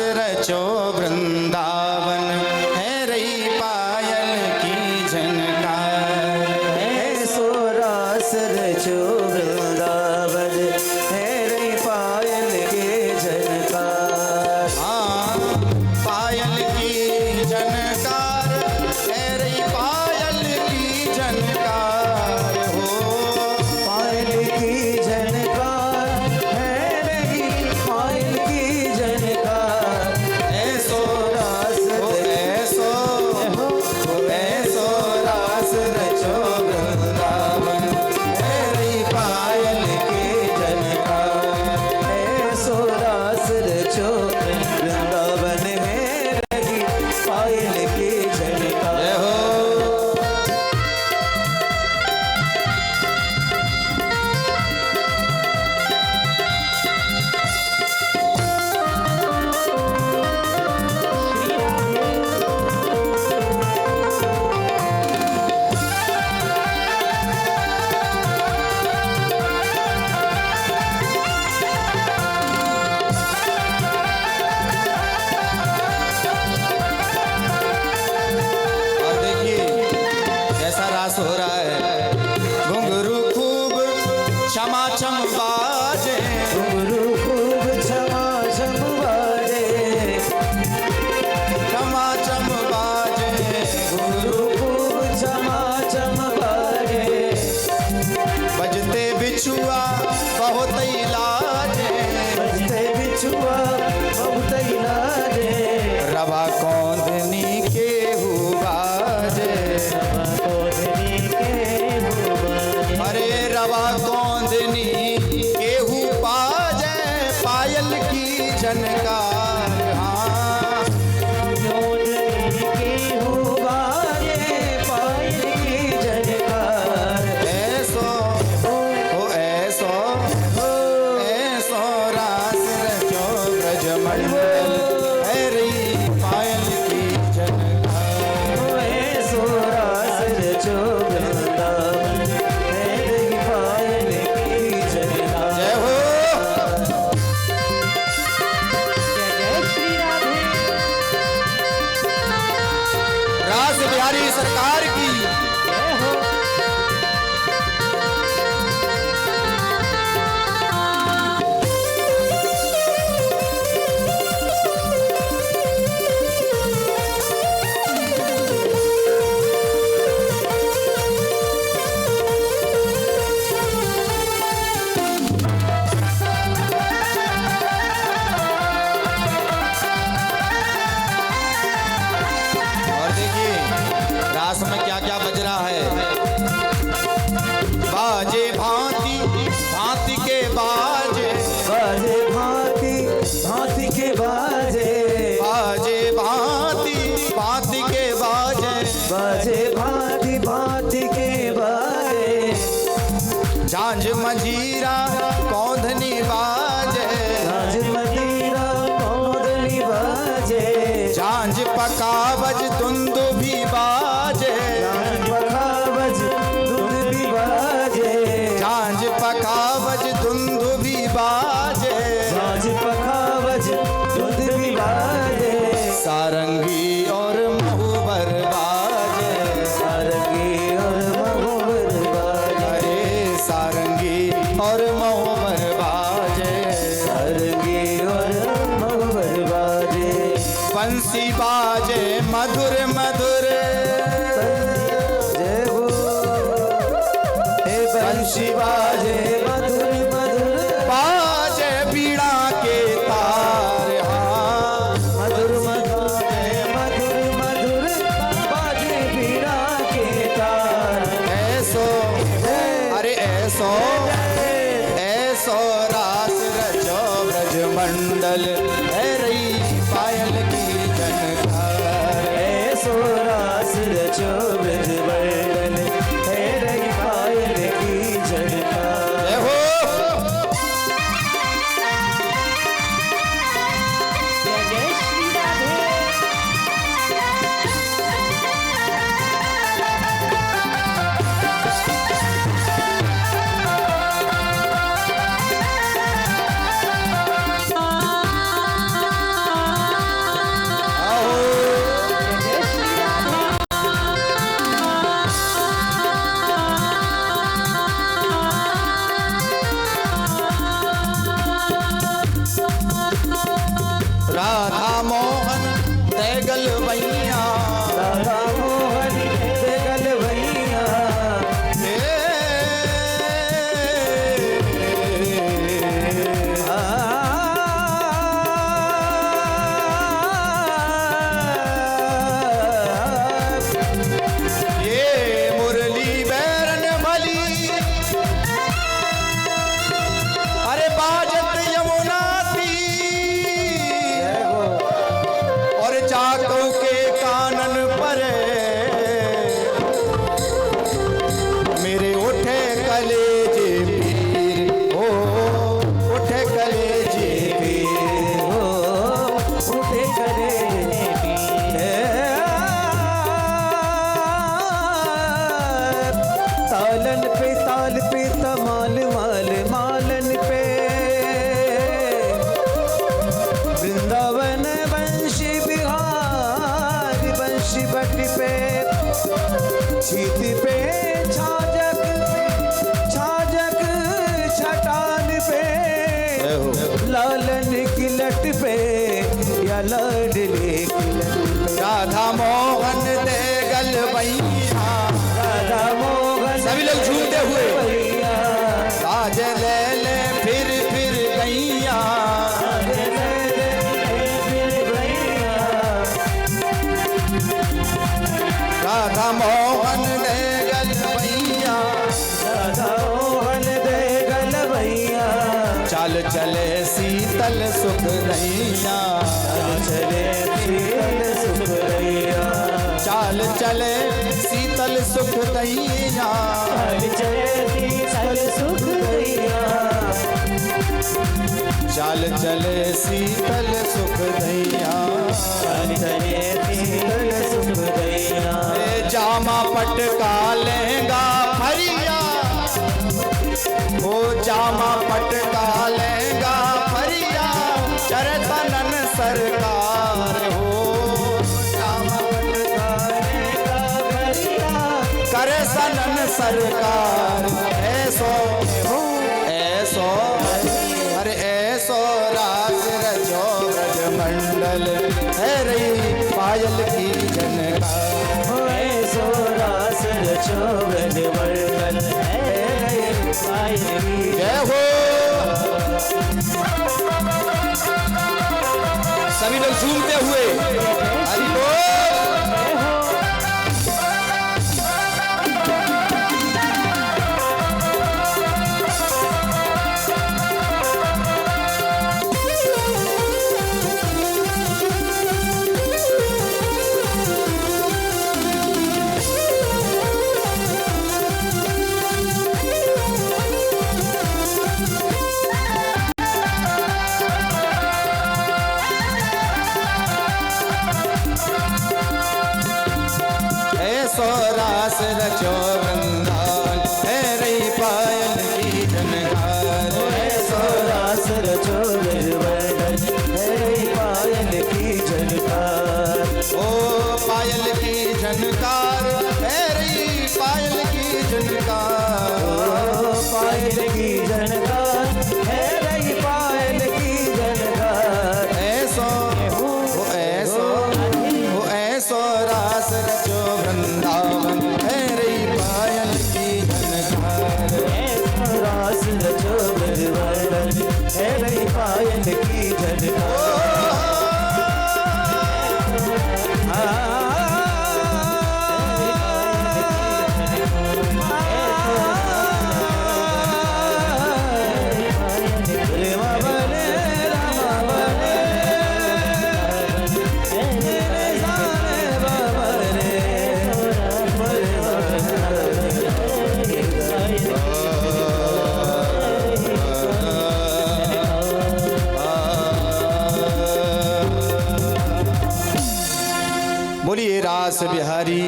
रचो वृंदावन है रही पायल की झनकार। ऐसो रास रचो वृंदावन है रही पायल के झनकार। हाँ पायल की झनकार है रही पायल की झनकार हो। पायल की झनकार है रही पायल की झनकार। ऐसो रास ऐसो रास रचो वृंदावन है रही पायल की झनकार। ऐसो रास रचो वृंदावन है रही पायल की झनकार। जय हो। और देखिए कैसा रास हो रहा है। घुंघरू खूब क्षमा छम बाजे। घुंघरू खूब क्षमा छम बाजे। क्षमा छम बाजे। घुंघरू खूब क्षमा छम बाजे। बजते बिछुआ बहुत लाजे। बजते बिछुआ बहुत इलाजे। रवा कौंदनी के बाजे। कोदनी के भुवन। अरे रवा कौंदनी केहू बाजे पायल की झनकार। हाँ कोदनी के बाजे पायल की झनकार। ऐसो ऐसो ऐसो रास रचो ब्रजमंडल है रही पायल की झनकार। ऐसो रास रचो वृंदावन है रही पायल की झनकार। जय हो। जय श्री राधे। रास बिहारी सरकार की। जय हो। और देखिए रास में क्या क्या बज रहा है। बाजे भांति भांति के बाजे। बाजे भांति भांति के बाजे। बाजे भांति भांति के बाजे। बाजे भांति भांति के बाजे। झांझ मंजीरा कौंधनी बाजे। राज मदीरा कौंदनी बाजे। झांझ पकावज धुंध भी बाजे। राज पखावज दूध भी बाजे। झांझ पकावज धुंध भी बाजे। राज पखावज दूध भी बाजे। सारंगी और महुबर बाजे। सारंगी और महुबर बाजे। अरे सारंगी और महुबर बाजे। सारंगी और महुबर बाजे। बंसी बाजे मधुर मधुर। जय हो। हे बंशी बाजे मधुर मधुर। बाजे बीड़ा के तार। हाँ मधुर मधुर मधुर मधुर बाजे बीड़ा के तार। ऐसो अरे ऐसो ऐसो रास रचो ब्रजमंडल है रही पायल की झनकार। ऐसो रास रचो ब्रजमंडल है रही पायल की झनकार। जय हो। जय श्री राधे। राधा मोहन देगल भैया राधा मोहन देगल भैया ये मुरली बैरन भली अरे बाजत यमुना जय हो और चाकों के कानन पर मेरे उठे कलेजे पीर ओ उठे कलेजे पीर हो उठे करे तालन पे ताल पे तमाल माल मालन पे वृंदावन वंशी बिहार वंशी बट पे छीत पे छाजक छटान पे लालन की लट पे या लाडले की लट पे राधा मोहन देगल भैया राधा मोहन सभी लोग झूमते हुए भैया राज ले ले फिर गैया राधा मोहन देगल भैया राधा मोहन देगल भैया चाल चले शीतल सुख दैया चले शीतल सुख रैया चाल चले शीतल सुख दैया चले शीतल सुख रैया चाल चले शीतल सुख दैया चले शीतल सुख रैया जामा पटका लहंगा फरिया ओ जामा पटका लहंगा फरिया चरतनन सरकार हो जामा पटका लहंगा फरिया करे सनन सरकार ऐसो अरे ऐसो राज रजो ब्रज मंडल है रही पायल की जनकार ऐसो रास रचो ब्रज मंडल है पायल की जय हो सभी लोग झूमते हुए हरि बोल ऐसो रास रचो वृंदावन है रही पायल की जनकार ऐसो रास रचो ब्रज मंडल है पायल की झनकार ओ पायल की झनकार है रही पायल की झनकार पायल की झनकार है रही पायल की झनकार ऐसो रास रचो वृंदावन है रही पायल की झनकार ऐसो रास रचो ब्रज मंडल है रही पायल की झनकार बोलिए रास बिहारी